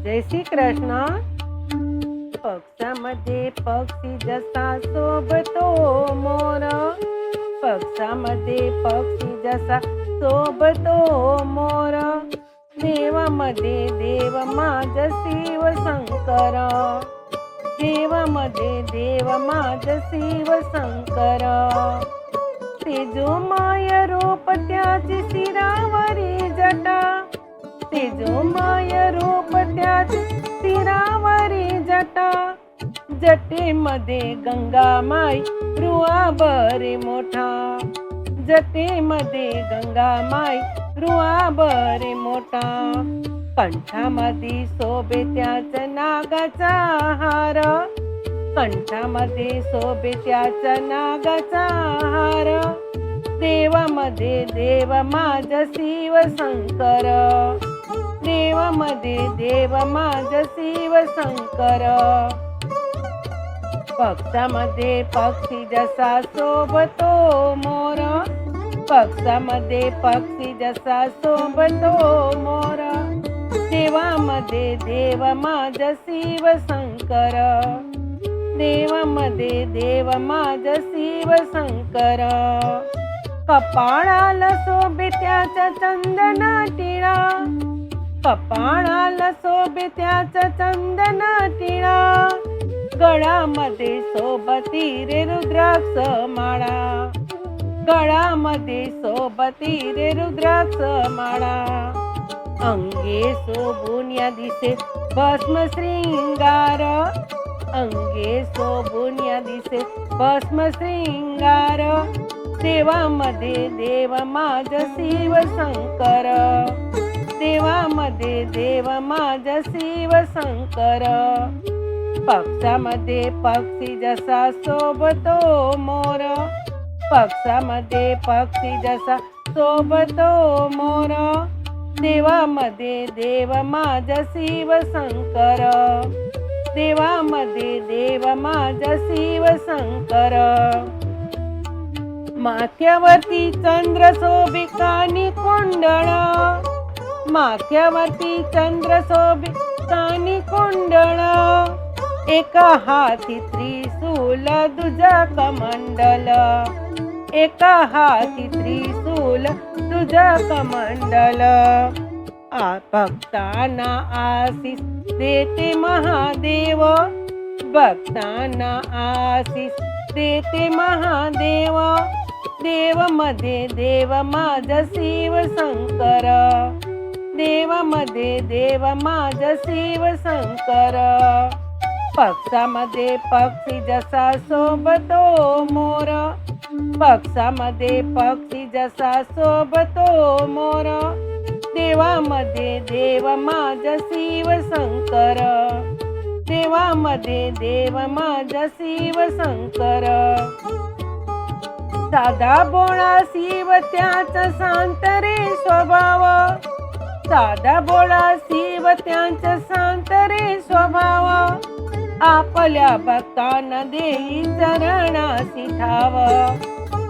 जय श्री कृष्ण. पक्षामध्ये पक्षी जसा शोभतो मोर, पक्षामध्ये पक्षी जसा शोभतो मोर, देवामध्ये देव माझ शिव शंकर, देवामध्ये देव माझ शिव शंकर. तेजोमय रूप त्याची शिरावरी जटा, तेजोमय रूप त्याची शिरावरी जटा, जटेमध्ये गंगामाई रुआबरे मोठा, जटेमध्ये गंगामाई रुआबरे मोठा. कंठामध्ये शोभे त्याचा नागाचा हार, कंठामध्ये शोभे त्याचा नागाचा हार, देवामध्ये देव माझ शिव शंकर, देवामध्ये देव माझ शिव शंकर. पक्षामध्ये पक्षी जसा शोभतो मोर, पक्षामध्ये पक्षी जसा शोभतो मोर, देवामध्ये देव माझ शिव शंकर, देवामध्ये देव माझ शिव शंकर. कपाळाला शोभे त्याचा चंदन टिळा, कपाळाला शोभे त्याचा चंदन टिळा, गळामध्ये शोभती रे रुद्राक्ष माळा, गळामध्ये शोभती रे रुद्राक्ष माळा. अंगे शोभून या दिसे भस्म श्रृंगार, अंगे शोभून या दिसे भस्म श्रृंगार, देवामध्ये देव माझ शिव शंकर, देवामध्ये देव माझ शिव शंकर. पक्षामध्ये पक्षी जसा शोभतो मोर, पक्षामध्ये पक्षी जसा शोभतो मोर, देवामध्ये देव माझ शिव शंकर, देवामध्ये देव माझ शिव शंकर. माथ्यावरती चंद्र शोभे कानी कुंडळ, माथ्यावरती चंद्र शोभे कानी कुंडळ, एका हाती त्रिशूल दुजा कमंडल, एका हाती त्रिशूल तुझा कमंडल. भक्तांना आशीष देते महादेव, भक्तांना आशीष देते महादेव, देवामध्ये देव माझ शिव शंकर, देवामध्ये देव माझ शिव शंकर. पक्षामध्ये पक्षी जसा शोभतो मोर, पक्षामध्ये पक्षी जसा शोभतो मोर, देवामध्ये देव माझ शिव शंकर, देवामध्ये देव माझ शिव शंकर. साधा भोळा शिव त्याचा शांत रे स्वभाव, साधा भोळा शिव त्यांचा शांत रे स्वभाव, आपल्या भक्तांना देई चरणासी ठाव,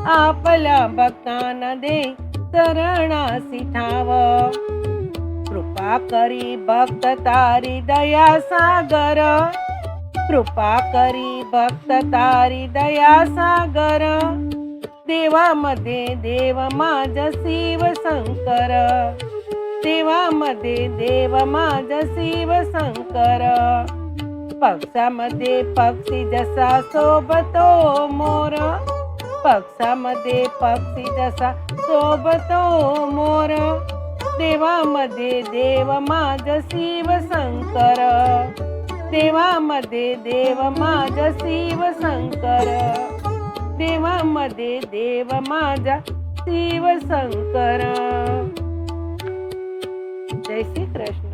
आपल्या भक्तांना देई चरणासी ठाव. कृपा करी भक्त तारी दया सागर, कृपा करी भक्त तारी दया सागर, देवामध्ये देव माझ शिव शंकर, देवामध्ये देव माझ शिव शंकर. पक्षामध्ये पक्षी जसा शोभतो मोर, पक्षामध्ये पक्षी जसा शोभतो मोर, देवामध्ये देव माझ शिव शंकर, देवामध्ये देव माझ शिव शंकर, देवामध्ये देव माझा शिव शंकर. जय श्री कृष्ण.